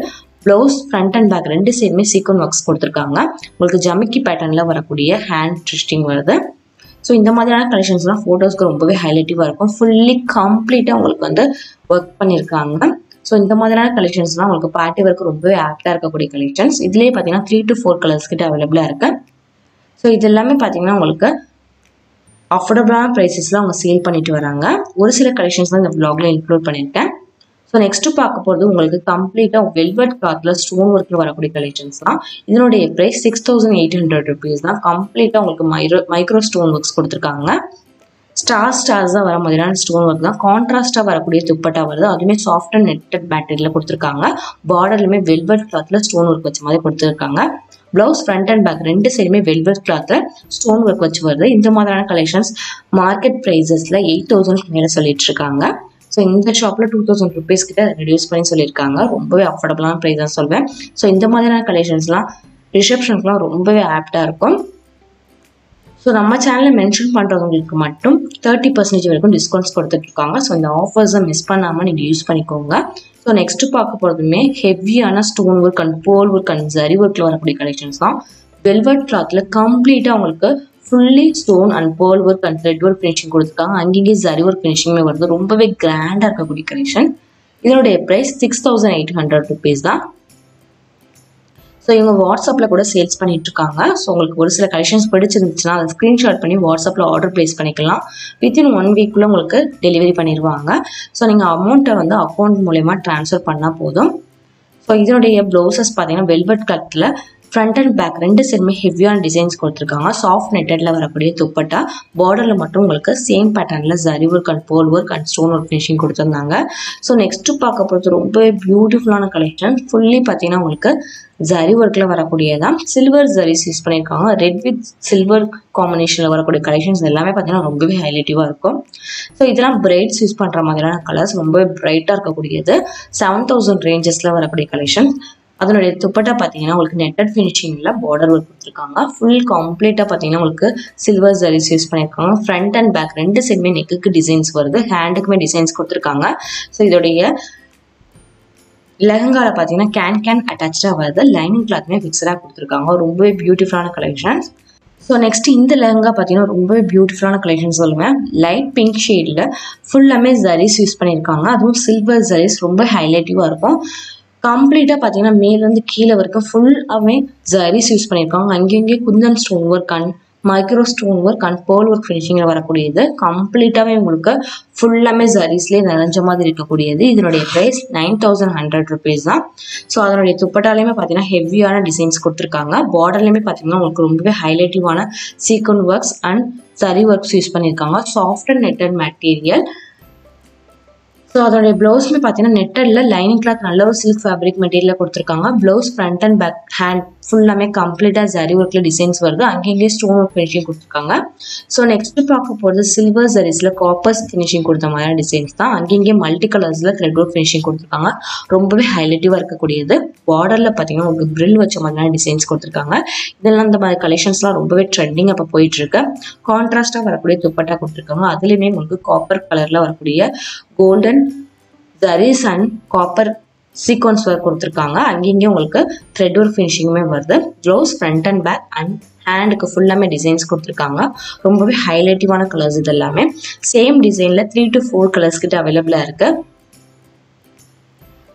ப்ளவுஸ் ஃப்ரண்ட் அண்ட் பேக் ரெண்டு சைடுமே சீக்வன் ஒர்க்ஸ் கொடுத்துருக்காங்க. உங்களுக்கு ஜமிக்கி பேட்டர்னில் வரக்கூடிய ஹேண்ட் ட்விஸ்டிங் வருது. ஸோ இந்த மாதிரியான கலெக்ஷன்ஸ்லாம் ஃபோட்டோஸ்க்கு ரொம்பவே ஹைலைட்டிவாக இருக்கும். ஃபுல்லி கம்ப்ளீட்டாக உங்களுக்கு வந்து ஒர்க் பண்ணியிருக்காங்க. ஸோ இந்த மாதிரியான கலெக்ஷன்ஸ்லாம் உங்களுக்கு பார்ட்டி ஒர்க்கு ரொம்பவே ஆக்டாக இருக்கக்கூடிய கலெக்ஷன்ஸ். இதுலேயே பார்த்தீங்கன்னா 3 to 4 கலர்ஸ் கிட்ட அவைலபிளாக இருக்கு. ஸோ இது எல்லாமே பார்த்தீங்கன்னா உங்களுக்கு அஃபோர்டபுளான ப்ரைஸஸ்லாம் அவங்க சேல் பண்ணிட்டு வராங்க. ஒரு சில கலெக்ஷன்ஸ் தான் இந்த vlogல இன்க்ளூட் பண்ணியிருக்கேன். ஸோ நெக்ஸ்ட் பார்க்க போகிறது உங்களுக்கு கம்ப்ளீட்டாக வெல்வெட் கிளாத்ல ஸ்டோன் ஒர்க்கில் வரக்கூடிய கலெக்ஷன்ஸ் தான். இதனுடைய ப்ரைஸ் 6800 rupees தான். கம்ப்ளீட்டாக உங்களுக்கு மைக்ரோ ஸ்டோன் ஒர்க்ஸ் கொடுத்துருக்காங்க. ஸ்டார்ஸாக வர மாதிரியான ஸ்டோன் ஒர்க் தான். கான்ட்ராஸ்டாக வரக்கூடிய துப்பட்டா வருது. அதுவுமே சாஃப்ட் அண்ட் நெட்டட் பேட்டரியில் கொடுத்துருக்காங்க. பார்டர்லையுமே வெல்வெட் கிளாத்தில் ஸ்டோன் ஒர்க் வச்ச மாதிரி கொடுத்துருக்காங்க. ப்ளவுஸ் ஃப்ரண்ட் அண்ட் பேக் ரெண்டு சைடுமே வெல்வெட் கிளாத்தில் ஸ்டோன் ஒர்க் வச்சு வருது. இந்த மாதிரியான கலெக்ஷன்ஸ் மார்க்கெட் ப்ரைஸஸில் 8,000 மேலே சொல்லிட்டு இருக்காங்க. ஸோ இந்த ஷாப்பில் 2,000 ருபீஸ் கிட்ட ரெடியூஸ் பண்ணி சொல்லியிருக்காங்க. ரொம்பவே அஃபோர்டபுளான ப்ரைஸ் தான் சொல்வேன். ஸோ இந்த மாதிரியான கலெக்ஷன்ஸ்லாம் ரிசப்ஷனுக்குலாம் ரொம்பவே ஆப்டாக இருக்கும். ஸோ நம்ம சேனலில் மென்ஷன் பண்ணுறவங்களுக்கு மட்டும் 30% வரைக்கும் டிஸ்கவுண்ட்ஸ் கொடுத்துட்ருக்காங்க. ஸோ இந்த ஆஃபர்ஸை மிஸ் பண்ணாமல் நீங்கள் யூஸ் பண்ணிக்கோங்க. ஸோ நெக்ஸ்ட்டு பார்க்க போகிறதுமே ஹெவியான ஸ்டோன் ஒர்க் அண்ட் போல் ஒர்க் அண்ட் ஜரி ஒர்க்கில் வரக்கூடிய கலெக்ஷன்ஸ் தான். வெல்வெட் கிளாத்தில் கம்ப்ளீட்டாக உங்களுக்கு fully stone and pearl work and thread work finishing கொடுத்துருக்காங்க. அங்கேயே ஜரி ஒர்க் ஃபினிஷிங்குமே வருது. ரொம்பவே கிராண்டாக இருக்கக்கூடிய கலெக்ஷன். இதனுடைய ப்ரைஸ் 6,800 ருபீஸ் தான். ஸோ இவங்க வாட்ஸ்அப்பில் கூட சேல்ஸ் பண்ணிட்டு இருக்காங்க. ஸோ உங்களுக்கு ஒரு சில கலெக்ஷன்ஸ் பிடிச்சிருந்துச்சுன்னா அதை ஸ்க்ரீன்ஷாட் பண்ணி வாட்ஸ்அப்பில் ஆர்டர் ப்ளேஸ் பண்ணிக்கலாம். வித்தின் 1 வீக்குள்ளே உங்களுக்கு டெலிவரி பண்ணிடுவாங்க. ஸோ நீங்கள் அமௌண்ட்டை வந்து அக்கௌண்ட் மூலயமா ட்ரான்ஸ்ஃபர் பண்ணால் போதும். ஸோ இதனுடைய ப்ளவுசஸ் பார்த்தீங்கன்னா வெல்வெட் கலரில் ஃப்ரண்ட் அண்ட் பேக் ரெண்டு சைடுமே ஹெவியான டிசைன்ஸ் கொடுத்துருக்காங்க. சாஃப்ட் நெட்டடில் வரக்கூடிய துப்பட்டா. பார்டரில் மட்டும் உங்களுக்கு சேம் பேட்டர்னில் ஜரி ஒர்க் அண்ட் போல் work and stone work finishing கொடுத்துருந்தாங்க. ஸோ நெக்ஸ்ட்டு பார்க்க போகிறது ரொம்பவே பியூட்டிஃபுல்லான கலெக்ஷன். ஃபுல்லி பார்த்தீங்கன்னா உங்களுக்கு ஜரி ஒர்க்கில் வரக்கூடியதான். சில்வர் ஜரிஸ் யூஸ் பண்ணியிருக்காங்க. ரெட் வித் சில்வர் காம்பினேஷனில் வரக்கூடிய கலெக்ஷன்ஸ் எல்லாமே பார்த்தீங்கன்னா ரொம்பவே ஹைலைட்டிவாக இருக்கும். ஸோ இதெல்லாம் பிரைட்ஸ் யூஸ் பண்ணுற மாதிரியான கலர்ஸ். ரொம்பவே பிரைட்டாக இருக்கக்கூடியது. 7,000 ரேஞ்சஸில் வரக்கூடிய கலெக்ஷன். அதனுடைய துப்பட்டா பார்த்தீங்கன்னா உங்களுக்கு நெட்டட் ஃபினிஷிங்கில் பார்டர் ஒர்க் கொடுத்துருக்காங்க. ஃபுல் கம்ப்ளீட்டாக பார்த்தீங்கன்னா உங்களுக்கு சில்வர் ஜரிஸ் யூஸ் பண்ணியிருக்காங்க. ஃப்ரண்ட் அண்ட் பேக் ரெண்டு சைடுமே நெக்குக்கு டிசைன்ஸ் வருது. ஹேண்டுக்குமே டிசைன்ஸ் கொடுத்துருக்காங்க. ஸோ இதோடைய லெஹங்கால பார்த்தீங்கன்னா கேன் அட்டாச்சாக வருது. லைனிங் கிளாத்துமே ஃபிக்ஸடாக கொடுத்துருக்காங்க. ரொம்பவே பியூட்டிஃபுல்லான கலெக்ஷன்ஸ். ஸோ நெக்ஸ்ட் இந்த லெஹங்கா பார்த்தீங்கன்னா ரொம்பவே பியூட்டிஃபுல்லான கலெக்ஷன்ஸ் சொல்லுவேன். லைட் பிங்க் ஷேடில் ஃபுல்லாமே ஜரிஸ் யூஸ் பண்ணியிருக்காங்க. அதுவும் சில்வர் ஜரிஸ் ரொம்ப ஹைலைட்டிவாக இருக்கும். கம்ப்ளீட்டாக பார்த்தீங்கன்னா மேலேருந்து கீழே வரைக்கும் ஃபுல்லாகவே ஜரிஸ் யூஸ் பண்ணியிருக்காங்க. அங்கேயே kundan stone work and micro stone work and pearl work ஃபினிஷிங்கில் வரக்கூடியது. கம்ப்ளீட்டாகவே உங்களுக்கு ஃபுல்லாமே ஜரிஸ்லேயே நிறைஞ்ச மாதிரி இருக்கக்கூடியது. இதனுடைய ப்ரைஸ் 9,100 ருபீஸ் தான். ஸோ அதனுடைய துப்பட்டாலையுமே பார்த்தீங்கன்னா ஹெவியான டிசைன்ஸ் கொடுத்துருக்காங்க. பார்டர்லையுமே பார்த்தீங்கன்னா உங்களுக்கு ரொம்பவே ஹைலைட்டிவான sequin works and zari works use பண்ணியிருக்காங்க. Soft and netted material. So அதோடைய ப்ளவுஸுமே பார்த்தீங்கன்னா நெட்டடில் லைனிங் கிளாத் நல்ல ஒரு சில்க் ஃபேப்ரிக் மெட்டீரியலில் கொடுத்துருக்காங்க. Blouse front and back hand ஃபுல்லாமே கம்ப்ளீட்டாக ஜரி ஒர்க்கில் டிசைன்ஸ் வருது. அங்கேயே ஸ்டோன் ஒர்க் ஃபினிஷிங் கொடுத்துருக்காங்க. ஸோ நெக்ஸ்ட் பார்க்க போகிறது சில்வர் ஜரிஸில் காப்பர்ஸ் ஃபினிஷிங் கொடுத்த மாதிரியான டிசைன்ஸ் தான். அங்கேயே மல்டி கலர்ஸில் த்ரெட் ஒர்க் ஃபினிஷிங் கொடுத்துருக்காங்க. ரொம்பவே ஹைலைட்டிவாக இருக்கக்கூடியது. பார்டரில் பார்த்தீங்கன்னா உங்களுக்கு ப்ரில் வச்ச மாதிரியான டிசைன்ஸ் கொடுத்துருக்காங்க. இதெல்லாம் இந்த மாதிரி கலெக்ஷன்ஸ்லாம் ரொம்பவே ட்ரெண்டிங் அப்போ போயிட்டுருக்கு. கான்ட்ராஸ்டாக வரக்கூடிய துப்பட்டா கொடுத்துருக்காங்க. அதுலேயுமே உங்களுக்கு காப்பர் கலரில் வரக்கூடிய golden zaris and copper sequins work கொடுத்துருக்காங்க. அங்கேயும் உங்களுக்கு த்ரெட் ஒர்க் ஃபினிஷிங்குமே வருது. Blouse front and back and ஹேண்டுக்கு ஃபுல்லாமே டிசைன்ஸ் கொடுத்துருக்காங்க. ரொம்பவே ஹைலைட்டிவான கலர்ஸ் இது எல்லாமே. சேம் டிசைனில் 3 to 4 கலர்ஸ் கிட்ட அவைலபிளாக இருக்குது.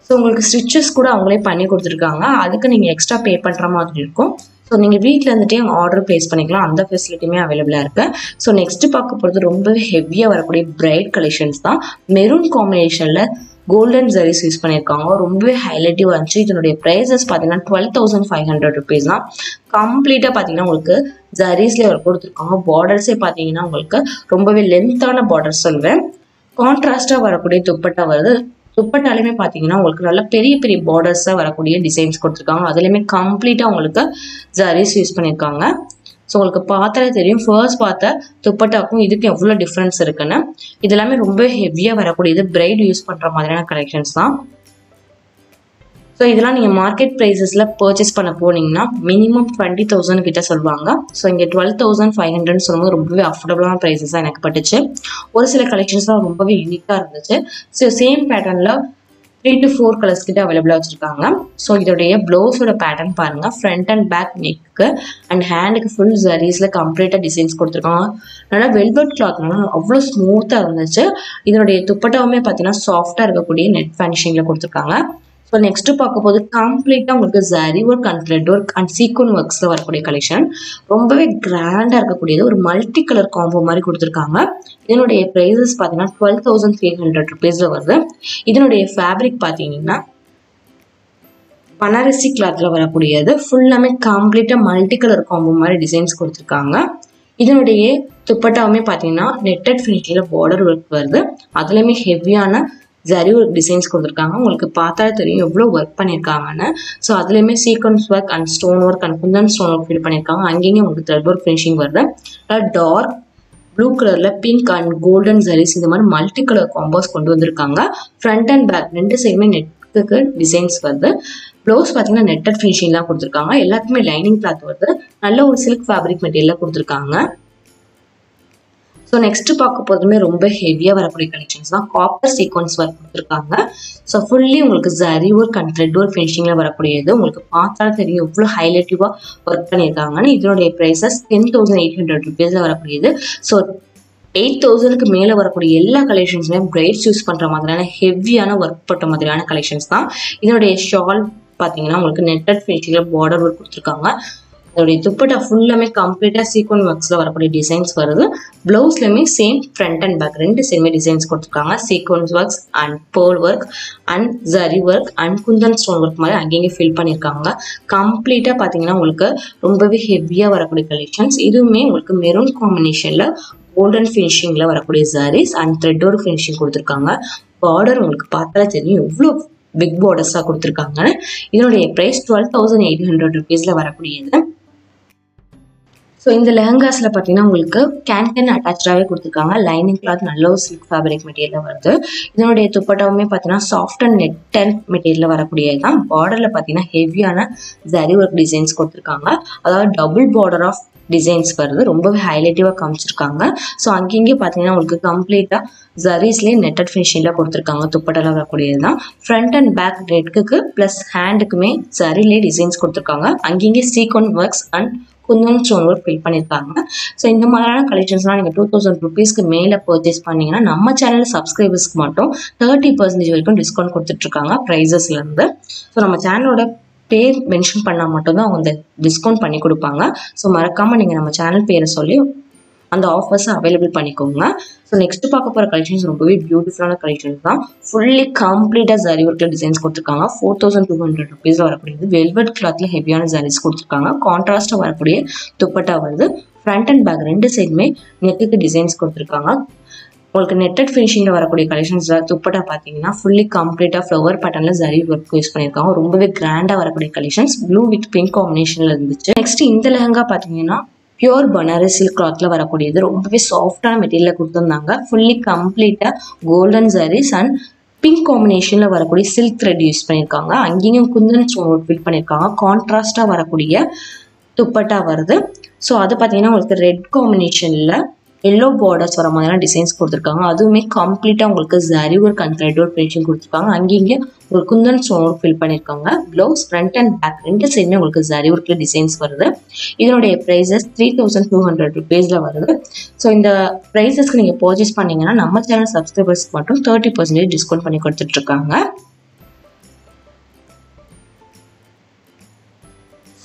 ஸோ உங்களுக்கு ஸ்டிச்சஸ் கூட அவங்களே பண்ணி கொடுத்துருக்காங்க. அதுக்கு நீங்கள் எக்ஸ்ட்ரா பே பண்ணுற மாதிரி இருக்கும். ஸோ நீங்கள் வீட்டில் இருந்துகிட்டே ஆர்டர் ப்ளேஸ் பண்ணிக்கலாம். அந்த ஃபெசிலிட்டியுமே அவைலபிளாக இருக்குது. ஸோ நெக்ஸ்ட்டு பார்க்க போகிறது ரொம்பவே ஹெவியாக வரக்கூடிய பிரைட் கலெக்ஷன்ஸ் தான். மெரூன் காம்பினேஷனில் கோல்டன் ஜரிஸ் யூஸ் பண்ணியிருக்காங்க. ரொம்பவே ஹைலைட்டிவாக இருந்துச்சு. இதனுடைய ப்ரைஸஸ் பார்த்தீங்கன்னா 12,500 ருபீஸ் தான். கம்ப்ளீட்டாக பார்த்தீங்கன்னா உங்களுக்கு ஜரிஸ்லேயே கொடுத்துருக்காங்க. பார்டர்ஸே பார்த்தீங்கன்னா உங்களுக்கு ரொம்பவே லென்த்தான பார்டர்ஸ் சொல்வேன். கான்ட்ராஸ்டாக வரக்கூடிய துப்பட்டா வருது. துப்பட்டாலுமே பார்த்தீங்கன்னா உங்களுக்கு நல்ல பெரிய பெரிய பார்டர்ஸாக வரக்கூடிய டிசைன்ஸ் கொடுத்துருக்காங்க. அதுலேயுமே கம்ப்ளீட்டாக உங்களுக்கு ஜரிஸ் யூஸ் பண்ணியிருக்காங்க. ஸோ உங்களுக்கு பார்த்தாலே தெரியும் ஃபர்ஸ்ட் பார்த்த துப்பட்டாக்கும் இதுக்கு எவ்வளோ டிஃப்ரென்ஸ் இருக்குன்னு. இது எல்லாமே ரொம்ப ஹெவியாக வரக்கூடியது. பிரைட் யூஸ் பண்ணுற மாதிரியான கலெக்ஷன்ஸ் தான். ஸோ இதெல்லாம் நீங்கள் மார்க்கெட் ப்ரைஸஸில் பர்ச்சேஸ் பண்ண போனீங்கன்னா மினிமம் 20,000 கிட்ட சொல்லுவாங்க. ஸோ இங்கே 12,500 சொல்லும்போது ரொம்பவே அஃபோர்டபுளான ப்ரைஸஸாக எனக்கு பட்டுச்சு. ஒரு சில கலெக்ஷன்ஸ்லாம் ரொம்பவே யூனிக்காக இருந்துச்சு. ஸோ சேம் பேட்டர்னில் 3 to 4 கலர்ஸ் கிட்ட அவைலபிளாக வச்சுருக்காங்க. ஸோ இதோடைய ப்ளவுஸோட பேட்டர்ன் பாருங்கள். ஃப்ரண்ட் அண்ட் பேக் நெக்கு அண்ட் ஹேண்டுக்கு ஃபுல் ஜரீஸில் கம்ப்ளீட்டாக டிசைன்ஸ் கொடுத்துருக்காங்க. நல்லா வெல்வெட் கிளாத்னால அவ்வளோ ஸ்மூத்தாக இருந்துச்சு. இதனுடைய துப்பட்டாவுமே பார்த்தீங்கன்னா சாஃப்டாக இருக்கக்கூடிய நெட் ஃபினிஷிங்கில் கொடுத்துருக்காங்க. ஸோ நெக்ஸ்ட்டு பார்க்க போது கம்ப்ளீட்டாக உங்களுக்கு zari work and thread work and sequin ஒர்க்ஸில் வரக்கூடிய கலெக்ஷன். ரொம்பவே கிராண்டாக இருக்கக்கூடியது. ஒரு மல்டி கலர் காம்போ மாதிரி கொடுத்துருக்காங்க. இதனுடைய ப்ரைஸஸ் பார்த்தீங்கன்னா 12,300 ருபீஸில் வருது. இதனுடைய ஃபேப்ரிக் பார்த்தீங்கன்னா பனாரசி கிளாத்தில் வரக்கூடியது. ஃபுல்லாமே கம்ப்ளீட்டாக மல்டி கலர் காம்போ மாதிரி டிசைன்ஸ் கொடுத்துருக்காங்க. இதனுடைய துப்பட்டாவுமே பார்த்தீங்கன்னா நெட்டட் ஃபினிஷிங்கில் பார்டர் ஒர்க் வருது. அதுலேயுமே ஹெவியான ஜரி ஒர்க் டிசைன்ஸ் கொடுத்துருக்காங்க. உங்களுக்கு பார்த்தாலே தெரியும் எவ்வளோ ஒர்க் பண்ணியிருக்காங்கன்னு. ஸோ அதுலேயுமே sequence work and stone work and kundan stone work fill பண்ணியிருக்காங்க. அங்கேயும் உங்களுக்கு த்ரெட் ஒர்க் ஃபினிஷிங் வருது. டார்க் ப்ளூ கலரில் பிங்க் அண்ட் கோல்டன் ஜரிஸ் இது மாதிரி மல்டி கலர் காம்போஸ் கொண்டு வந்திருக்காங்க. ஃப்ரண்ட் அண்ட் பேக் ரெண்டு சைடுமே நெட்டுக்கு டிசைன்ஸ் வருது. ப்ளவுஸ் பார்த்தீங்கன்னா நெட்டட் ஃபினிஷிங் தான் கொடுத்துருக்காங்க. எல்லாத்துக்குமே லைனிங் கிளாத் வருது. நல்ல ஒரு சில்க் ஃபேப்ரிக் மெட்டீரியலாக கொடுத்துருக்காங்க. ஸோ நெக்ஸ்ட் பார்க்க போதுமே ரொம்ப ஹெவியாக வரக்கூடிய கலெக்ஷன்ஸ் தான். காப்பர் சீக்வன்ஸ் ஒர்க் கொடுத்துருக்காங்க. ஸோ ஃபுல்லி உங்களுக்கு zari work and thread work ஃபினிஷிங்கில் வரக்கூடியது. உங்களுக்கு பார்த்தாலும் தெரியும் எவ்வளோ ஹைலைட்டிவாக ஒர்க் பண்ணியிருக்காங்கன்னு. இதனுடைய ப்ரைஸஸ் 10,800 rupeesல வரக்கூடியது. ஸோ 8,000க்கு மேலே வரக்கூடிய எல்லா கலெக்ஷன்ஸுமே பிரைட்ஸ் யூஸ் பண்ணுற மாதிரியான ஹெவியான ஒர்க் போட்ட மாதிரியான கலெக்ஷன்ஸ் தான். இதனுடைய ஷால் பார்த்தீங்கன்னா உங்களுக்கு நெட்டட் ஃபினிஷிங்கில் பார்டர் ஒர்க் கொடுத்துருக்காங்க. அதோடைய துப்பட்டா ஃபுல்லாமே கம்ப்ளீட்டாக சீக்வன் ஒர்க்ஸில் வரக்கூடிய டிசைன்ஸ் வருது. ப்ளவுஸ்லையுமே சேம் ஃப்ரண்ட் அண்ட் பேக் ரெண்டு சேமே டிசைன்ஸ் கொடுத்துருக்காங்க. Sequence works and pearl work and zari work and kundan stone work மாதிரி அங்கேயும் ஃபில் பண்ணியிருக்காங்க. கம்ப்ளீட்டாக பார்த்தீங்கன்னா உங்களுக்கு ரொம்பவே ஹெவியாக வரக்கூடிய கலெக்ஷன்ஸ். இதுவுமே உங்களுக்கு மெரூன் காம்பினேஷனில் கோல்டன் ஃபினிஷிங்கில் வரக்கூடிய sarees and thread work finishing கொடுத்துருக்காங்க. பார்டர் உங்களுக்கு பார்த்தாலே தெரியும் எவ்வளோ பிக் பார்டர்ஸாக கொடுத்துருக்காங்கன்னு. இதனுடைய ப்ரைஸ் 12,800 rupeesல வரக்கூடியது. ஸோ இந்த லெஹங்காஸில் பார்த்தீங்கன்னா உங்களுக்கு கேன் அட்டாச்சாகவே கொடுத்துருக்காங்க. லைனிங் கிளாத் நல்ல ஒரு சில்க் ஃபேப்ரிக் மெட்டீரியலில் வருது. இதனுடைய துப்பட்டாவுமே பார்த்தீங்கன்னா சாஃப்ட் அண்ட் நெட்டட் மெட்டீரியலில் வரக்கூடியது தான். பார்டரில் பார்த்தீங்கன்னா ஹெவியான ஜரி ஒர்க் டிசைன்ஸ் கொடுத்துருக்காங்க. அதாவது டபுள் பார்டர் ஆஃப் டிசைன்ஸ் வருது. ரொம்பவே ஹைலைட்டிவாக காமிச்சிருக்காங்க. ஸோ அங்கேயே பார்த்தீங்கன்னா உங்களுக்கு கம்ப்ளீட்டாக ஜரீஸ்லேயே நெட்டட் ஃபினிஷிங்கில் கொடுத்துருக்காங்க. துப்பட்டாவில் வரக்கூடியது தான். ஃப்ரண்ட் அண்ட் பேக் நெக்குக்கு ப்ளஸ் ஹேண்டுக்குமே ஜரிலே டிசைன்ஸ் கொடுத்துருக்காங்க. அங்கேயே sequin works and kundan stone work fill பண்ணியிருக்காங்க. ஸோ இந்த மாதிரியான கலெக்ஷன்ஸ்லாம் நீங்கள் 2,000 rupeesக்கு மேலே பர்ச்சேஸ் பண்ணிங்கன்னா நம்ம சேனல் சப்ஸ்கிரைபர்ஸ்க்கு மட்டும் 30% வரைக்கும் டிஸ்கவுண்ட் கொடுத்துட்ருக்காங்க ப்ரைஸஸ்லேருந்து. ஸோ நம்ம சேனலோட பேர் மென்ஷன் பண்ணால் மட்டும்தான் அவங்க அந்த டிஸ்கவுண்ட் பண்ணி கொடுப்பாங்க. ஸோ மறக்காமல் நீங்கள் நம்ம சேனல் பேரை சொல்லி அந்த ஆஃபர்ஸை அவைலபிள் பண்ணிக்கோங்க. ஸோ நெக்ஸ்ட் பார்க்க போகிற கலெக்ஷன்ஸ் ரொம்பவே பியூட்டிஃபுல்லான கலெக்ஷன்ஸ் தான். ஃபுல்லி கம்ப்ளீட்டாக ஜரி ஒர்க்கில் டிசைன்ஸ் கொடுத்துருக்காங்க. 4,200 rupeesல வரக்கூடியது. வெல்வெட் கிளாத்தில் ஹெவியான ஜரிஸ் கொடுத்துருக்காங்க. கான்ட்ராஸ்ட்டாக வரக்கூடிய துப்பட்டா வருது. ஃப்ரண்ட் அண்ட் பேக் ரெண்டு சைடுமே நெக்குக்கு டிசைன்ஸ் கொடுத்துருக்காங்க. உங்களுக்கு நெட்டட் ஃபினிஷிங்கில் வரக்கூடிய கலெக்ஷன்ஸ் துப்பட்டா பார்த்தீங்கன்னா ஃபுல்லி கம்ப்ளீட்டாக ஃப்ளவர் பேட்டர்னில் ஜரி ஒர்க் யூஸ் பண்ணியிருக்காங்க. ரொம்பவே கிராண்டாக வரக்கூடிய கலெக்ஷன்ஸ். ப்ளூ வித் பிங்க் காம்பினேஷனில் இருந்துச்சு. நெக்ஸ்ட் இந்த லெஹங்கா பார்த்தீங்கன்னா பியூர் பனாரஸ் சில்க் கிளாத்தில் வரக்கூடியது. ரொம்பவே சாஃப்டான மெட்டீரியலில் கொடுத்துருந்தாங்க. ஃபுல்லி கம்ப்ளீட்டாக கோல்டன் ஜரிஸ் அண்ட் பிங்க் காம்பினேஷனில் வரக்கூடிய சில்க் த்ரெட் யூஸ் பண்ணியிருக்காங்க. அங்கேயும் குந்தன் ஸ்டோன் ஒர்க் ஃபில் பண்ணியிருக்காங்க. கான்ட்ராஸ்டாக வரக்கூடிய துப்பட்டா வருது. ஸோ அது பார்த்தீங்கன்னா உங்களுக்கு ரெட் காம்பினேஷனில் எல்லோ பார்டர்ஸ் வர மாதிரியான டிசைன்ஸ் கொடுத்துருக்காங்க. அதுவுமே கம்ப்ளீட்டாக உங்களுக்கு zari work and thread work finishing கொடுத்துருக்காங்க. அங்கேயே ஒரு குந்தன் ஸ்டோன் ஒர்க் ஃபில் பண்ணியிருக்காங்க. ப்ளவுஸ் ஃப்ரண்ட் அண்ட் பேக் ரெண்டு சைடுமே உங்களுக்கு ஜரி ஒர்க்கில் டிசைன்ஸ் வருது. இதனுடைய ப்ரைஸஸ் 3,200 rupeesல வருது. ஸோ இந்த ப்ரைஸஸ்க்கு நீங்கள் பர்ச்சேஸ் பண்ணிங்கன்னா நம்ம சேனல் சப்ஸ்கிரைபர்ஸ்க்கு மட்டும் 30% டிஸ்கவுண்ட் பண்ணி கொடுத்துட்ருக்காங்க.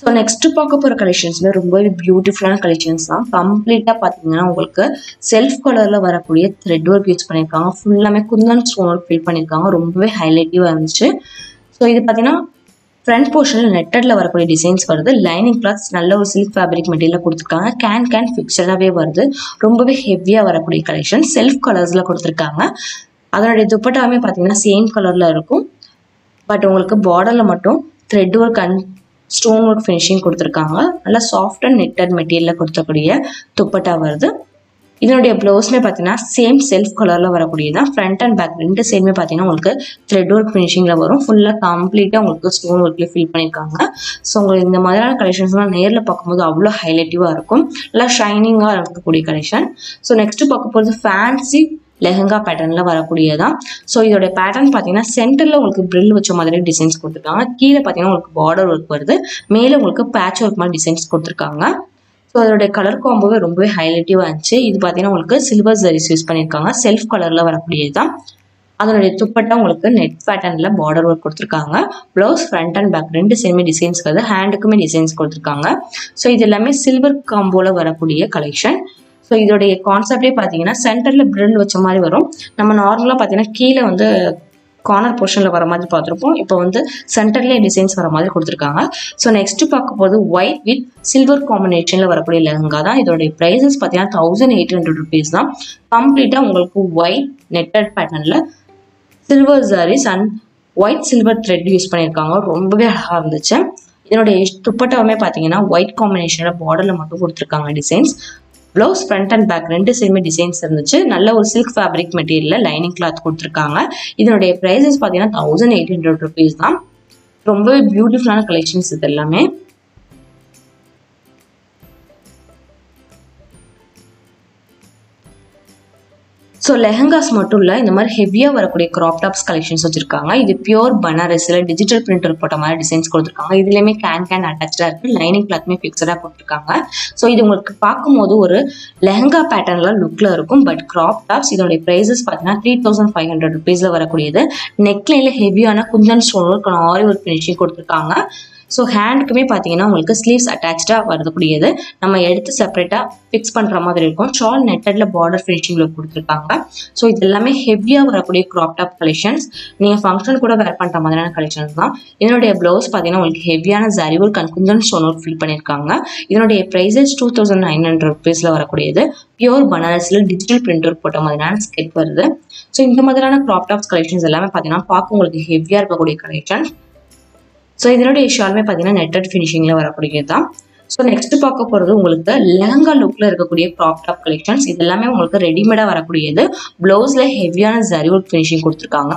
ஸோ நெக்ஸ்ட் பார்க்க போகிற கலெக்ஷன்ஸ்ல ரொம்பவே பியூட்டிஃபுல்லான கலெக்ஷன்ஸ் தான். கம்ப்ளீட்டாக பார்த்தீங்கன்னா உங்களுக்கு செல்ஃப் கலரில் வரக்கூடிய த்ரெட் ஒர்க் யூஸ் பண்ணியிருக்காங்க. ஃபுல்லாமே குந்தன் ஸ்டோன் ஒர்க் ஃபில் பண்ணியிருக்காங்க. ரொம்பவே ஹைலைட்டிவாக இருந்துச்சு. ஸோ இது பார்த்தீங்கன்னா ஃப்ரண்ட் போர்ஷனில் நெட்டடில் வரக்கூடிய டிசைன்ஸ் வருது. லைனிங் கிளாத்ஸ் நல்ல ஒரு சில்க் ஃபேப்ரிக் மெட்டீரியலில் கொடுத்துருக்காங்க. கேன் ஃபிக்ஸடாகவே வருது. ரொம்பவே ஹெவியாக வரக்கூடிய கலெக்ஷன். செல்ஃப் கலர்ஸில் கொடுத்துருக்காங்க. அதனுடைய துப்பட்டாவே பார்த்தீங்கன்னா சேம் கலரில் இருக்கும். பட் உங்களுக்கு பார்டரில் மட்டும் thread work and stone work finishing கொடுத்துருக்காங்க. நல்லா சாஃப்ட் அண்ட் நெட்டட் மெட்டீரியலில் கொடுத்தக்கூடிய துப்பட்டா வருது. இதனுடைய ப்ளவுஸ்மே பார்த்தீங்கன்னா சேம் செல்ஃப் கலரில் வரக்கூடியதான். ஃப்ரண்ட் அண்ட் பேக் ரெண்டு சைடுமே பார்த்தீங்கன்னா உங்களுக்கு த்ரெட் ஒர்க் ஃபினிஷிங்கில் வரும். ஃபுல்லாக கம்ப்ளீட்டாக உங்களுக்கு ஸ்டோன் ஒர்க்லேயே ஃபில் பண்ணியிருக்காங்க. ஸோ உங்களுக்கு இந்த மாதிரியான கலெக்ஷன்ஸ்லாம் நேரில் பார்க்கும்போது அவ்வளோ ஹைலைட்டிவாக இருக்கும். நல்லா ஷைனிங்காக இருக்கக்கூடிய கலெக்ஷன். ஸோ நெக்ஸ்ட்டு பார்க்க போகிறது ஃபேன்சி லெஹங்கா பேட்டர்னில் வரக்கூடியதான். ஸோ இதோட பேட்டர்ன் பார்த்தீங்கன்னா சென்டரில் உங்களுக்கு ப்ரில் வச்ச மாதிரி டிசைன்ஸ் கொடுத்துருக்காங்க. கீழே பார்த்தீங்கன்னா உங்களுக்கு பார்டர் ஒர்க் வருது. மேலே உங்களுக்கு பேட்ச் ஒர்க் மாதிரி டிசைன்ஸ் கொடுத்துருக்காங்க. ஸோ அதோட கலர் காம்போவே ரொம்பவே ஹைலைட்டிவாக இருந்துச்சு. இது பார்த்தீங்கன்னா உங்களுக்கு சில்வர் ஜரிஸ் யூஸ் பண்ணியிருக்காங்க. செல்ஃப் கலரில் வரக்கூடியது தான். அதனுடைய துப்பட்டா உங்களுக்கு நெட் பேட்டர்னில் பார்டர் ஒர்க் கொடுத்துருக்காங்க. ப்ளவுஸ் ஃப்ரண்ட் அண்ட் பேக் ரெண்டு சேமே டிசைன்ஸ் வருது. ஹேண்டுக்குமே டிசைன்ஸ் கொடுத்துருக்காங்க. ஸோ இது எல்லாமே சில்வர் காம்போவில் வரக்கூடிய கலெக்ஷன். ஸோ இதோடைய கான்செப்டே பார்த்தீங்கன்னா சென்டரில் ப்ரில் வச்ச மாதிரி வரும். நம்ம நார்மலாக பார்த்தீங்கன்னா கீழே வந்து கார்னர் போர்ஷனில் வர மாதிரி பார்த்துருப்போம். இப்போ வந்து சென்டர்லேயே டிசைன்ஸ் வர மாதிரி கொடுத்துருக்காங்க. ஸோ நெக்ஸ்ட் பார்க்க போது ஒயிட் வித் சில்வர் காம்பினேஷன்ல வரக்கூடிய லெஹங்கா தான். இதோடைய பிரைசஸ் பார்த்தீங்கன்னா 1800 rupees தான். கம்ப்ளீட்டா உங்களுக்கு ஒயிட் நெட்டட் பேட்டர்ன்ல silver saris and white silver thread use பண்ணியிருக்காங்க. ரொம்பவே அழகா இருந்துச்சு. இதனுடைய துப்பட்டாவுமே பார்த்தீங்கன்னா ஒயிட் காம்பினேஷன்ல பார்டர்ல மட்டும் கொடுத்துருக்காங்க designs. Blouse front and back ரெண்டு சைடுமே டிசைன்ஸ் இருந்துச்சு. நல்ல ஒரு சில்க் ஃபேப்ரிக் மெட்டீரியல்ல லைனிங் கிளாத் கொடுத்துருக்காங்க. இதனுடைய பிரைசஸ் பார்த்தீங்கன்னா 1800 rupees தான். ரொம்பவே பியூட்டிஃபுல்லான கலெக்ஷன்ஸ் இது எல்லாமே. ஸோ லெஹங்காஸ் மட்டும் இல்லை, இந்த மாதிரி ஹெவியாக வரக்கூடிய கிராப் டாப்ஸ் கலெக்ஷன்ஸ் வச்சிருக்காங்க. இது பியூர் பனாரஸில் டிஜிட்டல் பிரிண்டர் போட்ட மாதிரி டிசைன்ஸ் கொடுத்துருக்காங்க. இதுலேயுமே கேன் அட்டாச்சாக இருக்குது. லைனிங் கிளாத்துமே ஃபிக்ஸடாக கொடுத்துருக்காங்க. ஸோ இது உங்களுக்கு பார்க்கும்போது ஒரு லெஹங்கா பேட்டர்னில் லுக்கில் இருக்கும். பட் கிராப் டாப்ஸ் இதோடைய ப்ரைஸஸ் பார்த்தீங்கன்னா 3500 rupeesல வரக்கூடியது. நெக்லைனில் ஹெவியான Kundan stone work aari work finishing கொடுத்துருக்காங்க. ஸோ ஹேண்டுக்குமே பார்த்தீங்கன்னா உங்களுக்கு ஸ்லீவ்ஸ் அட்டாச்சாக வரக்கூடியது. நம்ம எடுத்து செப்பரேட்டாக ஃபிக்ஸ் பண்ணுற மாதிரி இருக்கும். ஷால் நெட்டடில் பார்டர் ஃபினிஷிங்கில் கொடுத்துருக்காங்க. ஸோ இது எல்லாமே ஹெவியாக வரக்கூடிய கிராப் டாப் கலெக்ஷன்ஸ். நீங்கள் ஃபங்க்ஷன் கூட வேர் பண்ணுற மாதிரியான கலெக்ஷன்ஸ் தான். இதனுடைய ப்ளவுஸ் பார்த்தீங்கன்னா உங்களுக்கு ஹெவியான zari work and kundan stone work fill பண்ணியிருக்காங்க. இதனுடைய ப்ரைஸஸ் 2900 rupeesல வரக்கூடியது. பியூர் பனாரஸில் டிஜிட்டல் பிரிண்டர் போட்ட மாதிரியான ஸ்கெட் வருது. ஸோ இந்த மாதிரியான கிராப் டாப்ஸ் கலெக்ஷன்ஸ் எல்லாமே பார்த்தீங்கன்னா பார்க்க உங்களுக்கு ஹெவியாக இருக்கக்கூடிய கலெக்ஷன்ஸ். ஸோ இதனுடைய ஷாலுமே பார்த்தீங்கன்னா நெட்டட் ஃபினிஷிங்கில் வரக்கூடியது தான். ஸோ நெக்ஸ்ட் பார்க்க போகிறது உங்களுக்கு லெஹங்கா லுக்கில் இருக்கக்கூடிய க்ராப் டாப் கலெக்ஷன்ஸ். இது எல்லாமே உங்களுக்கு ரெடிமேடாக வரக்கூடியது. ப்ளவுஸில் ஹெவியான ஜரி ஒர்க் ஃபினிஷிங் கொடுத்துருக்காங்க.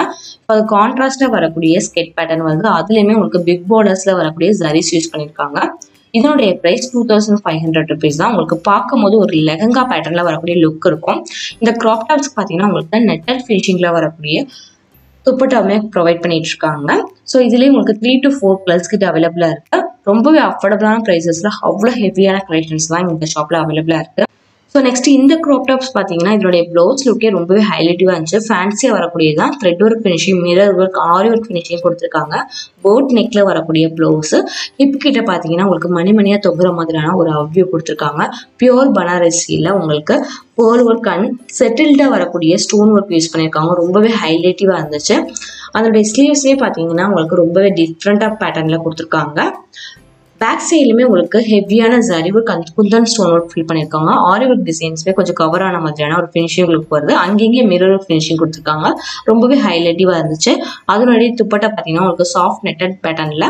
அது கான்ட்ராஸ்டாக வரக்கூடிய ஸ்கெட் பேட்டர்ன் வந்து அதுலேயுமே உங்களுக்கு பிக் பார்டர்ஸில் வரக்கூடிய ஜரிஸ் யூஸ் பண்ணியிருக்காங்க. இதனுடைய ப்ரைஸ் 2500 rupees தான். உங்களுக்கு பார்க்கும்போது ஒரு லெஹங்கா பேட்டர்னில் வரக்கூடிய லுக் இருக்கும். இந்த க்ராப் டாப்ஸ்க்கு பார்த்தீங்கன்னா உங்களுக்கு நெட்டட் ஃபினிஷிங்கில் வரக்கூடிய துப்பட்டாவுமே ப்ரொவைட் பண்ணிட்டு இருக்காங்க. ஸோ இதுலேயே உங்களுக்கு 3 to 4 colors கிட்ட அவைலபிளாக இருக்கு. ரொம்பவே அஃபோர்டபுளான ப்ரைஸஸ்ல அவ்வளோ ஹெவியான கலெக்ஷன்ஸ் தான் இந்த ஷாப்ல அவைலபிளாக இருக்கு. ஸோ நெக்ஸ்ட் இந்த க்ராப் டாப்ஸ் பார்த்தீங்கன்னா இதோடைய ப்ளவுஸ் லுக்கே ரொம்பவே ஹைலைட்டிவாக இருந்துச்சு. ஃபேன்சியாக வரக்கூடியதான். Thread work finishing, mirror work, aari work finishing கொடுத்துருக்காங்க. போட் நெக்ல வரக்கூடிய ப்ளவுஸ். ஹிப் கிட்ட பார்த்தீங்கன்னா உங்களுக்கு மணிமணியாக தொங்குற மாதிரியான ஒரு அவ்வியூ கொடுத்துருக்காங்க. பியூர் பனாரஸியில் உங்களுக்கு பேர்ல் ஒர்க் அண்ட் செட்டில்டாக வரக்கூடிய ஸ்டோன் ஒர்க் யூஸ் பண்ணியிருக்காங்க. ரொம்பவே ஹைலைட்டிவாக இருந்துச்சு. அதனுடைய ஸ்லீவ்ஸ்லேயே பார்த்தீங்கன்னா உங்களுக்கு ரொம்பவே டிஃப்ரெண்டாக பேட்டர்னில் கொடுத்துருக்காங்க. பேக் சைட்லையுமே உங்களுக்கு ஹெவியான zari work and kundan stone work fill பண்ணியிருக்காங்க. ஆரி ஒர்க் டிசைன்ஸ்மே கொஞ்சம் கவர் ஆன மாதிரியான ஒரு ஃபினிஷிங் லுக் வருது. அங்கேயே மிரர் ஒர்க் ஃபினிஷிங் கொடுத்துருக்காங்க. ரொம்பவே ஹைலைட்டிவாக இருந்துச்சு. அதனுடைய துப்பட்டா பார்த்தீங்கன்னா உங்களுக்கு சாஃப்ட் நெட்டட் பேட்டர்னில்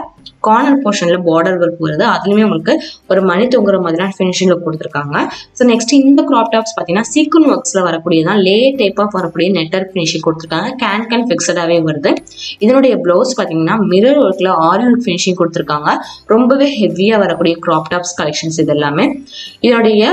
கார்னர் போர்ஷனில் பார்டர் ஒர்க் வருது. அதுலேயுமே உங்களுக்கு ஒரு மணி தொங்குற மாதிரியான ஃபினிஷிங் லுக் கொடுத்துருக்காங்க. ஸோ நெக்ஸ்ட் இந்த க்ராப் டாப்ஸ் பார்த்தீங்கன்னா சீக்வன் ஒர்க்ஸில் வரக்கூடியதான். லே டைப் ஆஃப் வரக்கூடிய நெட்டர் ஃபினிஷிங் கொடுத்துருக்காங்க. கேன் ஃபிக்ஸடாகவே வருது. இதனுடைய ப்ளவுஸ் பார்த்தீங்கன்னா மிரர் ஒர்க்கில் ஆரி ஒர்க் ஃபினிஷிங் கொடுத்துருக்காங்க. ரொம்பவே ஹெவியாக வரக்கூடிய க்ராப் டாப்ஸ் கலெக்ஷன்ஸ் இது எல்லாமே. இதனுடைய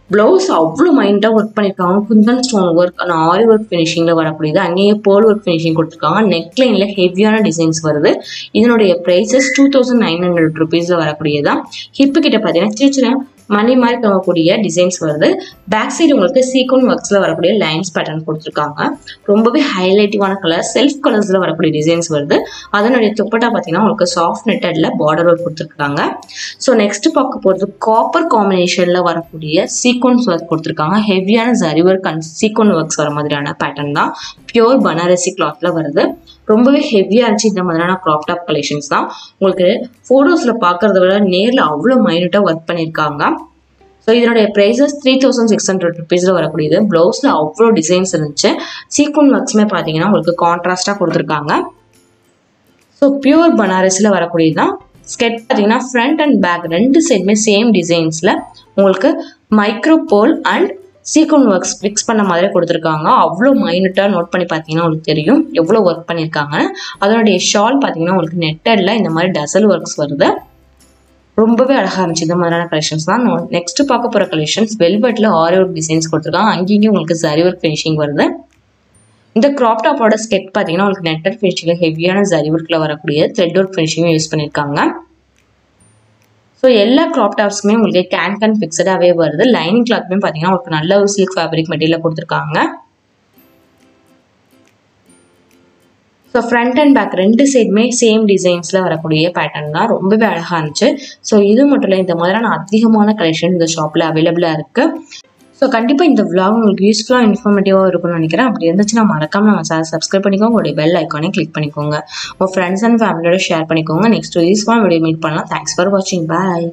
ப்ளவுஸ் அவ்வளோ மைண்டாக ஒர்க் பண்ணியிருக்காங்க. Kundan stone work and aari work ஃபினிஷிங்கில் வரக்கூடியது. அங்கேயே பேர்ல் ஒர்க் ஃபினிஷிங் கொடுத்துருக்காங்க. நெக்லைனில் ஹெவியான டிசைன்ஸ் வருது. இதனுடைய ப்ரைஸஸ் 2900 rupeesல வரக்கூடியதான். ஹிப்பு கிட்ட பார்த்தீங்கன்னா சின்ன சின்ன மணி மாதிரி தரக்கூடிய டிசைன்ஸ் வருது. பேக் சைடு உங்களுக்கு சீக்வன் ஒர்க்ஸ்ல வரக்கூடிய லைன்ஸ் பேட்டர்ன் கொடுத்துருக்காங்க. ரொம்பவே ஹைலைட்டிவான கலர், செல்ஃப் கலர்ஸ்ல வரக்கூடிய டிசைன்ஸ் வருது. அதனுடைய துப்பட்டா பார்த்தீங்கன்னா உங்களுக்கு சாஃப்ட் நெட்டட்ல பார்டர் ஒர்க் கொடுத்துருக்காங்க. ஸோ நெக்ஸ்ட் பார்க்க போகிறது காப்பர் காம்பினேஷன்ல வரக்கூடிய சீக்வன்ஸ் ஒர்க் கொடுத்துருக்காங்க. ஹெவியான zari work and sequin works வர மாதிரியான பேட்டர்ன் தான். பியூர் பனாரசி கிளாத்ல வருது. ரொம்பவே ஹெவியாக இருந்துச்சு. இந்த மாதிரியான க்ராப் டாப் கலெக்ஷன்ஸ் தான். உங்களுக்கு ஃபோட்டோஸில் பார்க்கறத விட நேரில் அவ்வளோ மைனூட்டாக ஒர்க் பண்ணியிருக்காங்க. ஸோ இதனுடைய ப்ரைஸஸ் 3600 rupeesல வரக்கூடியது. ப்ளவுஸில் அவ்வளோ டிசைன்ஸ் இருந்துச்சு. சீக்வன் ஒர்க்ஸுமே பார்த்தீங்கன்னா உங்களுக்கு கான்ட்ராஸ்டாக கொடுத்துருக்காங்க. ஸோ பியூர் பனாரஸில் வரக்கூடியது தான். ஸ்கெட் பார்த்தீங்கன்னா ஃப்ரண்ட் அண்ட் பேக் ரெண்டு சைடுமே சேம் டிசைன்ஸில் உங்களுக்கு மைக்ரோ போல் அண்ட் சீக்வன் ஒர்க்ஸ் ஃபிக்ஸ் பண்ண மாதிரி கொடுத்துருக்காங்க. அவ்வளோ மைனூட்டாக நோட் பண்ணி பார்த்தீங்கன்னா உங்களுக்கு தெரியும் எவ்வளோ ஒர்க் பண்ணியிருக்காங்க. அதனுடைய ஷால் பார்த்தீங்கன்னா உங்களுக்கு நெட்டடில் இந்த மாதிரி டசல் ஒர்க்ஸ் வருது. ரொம்பவே அழகாக இருந்துச்சு. இந்த மாதிரியான கலெக்ஷன்ஸ் தான். நெக்ஸ்ட் பார்க்க போகிற கலெக்ஷன்ஸ் வெல்வெட்டில் ஆரி ஒர்க் டிசைன்ஸ் கொடுத்துருக்காங்க. அங்கேயும் உங்களுக்கு ஜரி ஒர்க் ஃபினிஷிங் வருது. இந்த க்ராப் டாப்போட ஸ்கெட் பார்த்தீங்கன்னா உங்களுக்கு நெட்டட் ஃபினிஷிங்கில் ஹெவியான ஜரி ஒர்க்கில் வரக்கூடிய த்ரெட் ஒர்க் ஃபினிஷிங்கும் யூஸ் பண்ணியிருக்காங்க. ஸோ எல்லா க்ராப் டாப்ஸுமே உங்களுக்கு கேன் ஃபிக்ஸடாகவே வருது. லைனிங் கிளாத்துமே பார்த்தீங்கன்னா உங்களுக்கு நல்ல ஒரு சில்க் ஃபேப்ரிக் மெட்டீரியல் கொடுத்துருக்காங்க. ஸோ ஃப்ரண்ட் அண்ட் பேக் ரெண்டு சைடுமே சேம் டிசைன்ஸில் வரக்கூடிய பேட்டர்ன் தான். ரொம்பவே அழகாக இருந்துச்சு. ஸோ இது மட்டும் இல்லை, இந்த மாதிரியான அதிகமான கலெக்ஷன் இந்த ஷாப்பில் அவைலபிளாக இருக்குது. ஸோ கண்டிப்பாக இந்த vlog உங்களுக்கு யூஸ்ஃபுல்லாக இன்ஃபர்மேட்டிவாக இருக்கும்னு நினைக்கிறேன். அப்படி இருந்துச்சுன்னா மறக்காம நம்ம சேனல் சப்ஸ்கிரைப் பண்ணிக்கோங்க. உங்களுடைய பெல் ஐக்கானே கிளிக் பண்ணிக்கோங்க. உங்கள் ஃப்ரெண்ட்ஸ் அண்ட் ஃபேமிலியோட ஷேர் பண்ணிக்கோங்க. நெக்ஸ்ட் யூஸ்ஃபுல்லான வீடியோ மீட் பண்ணலாம். தேங்க்ஸ் ஃபார் வாட்சிங். பாய்.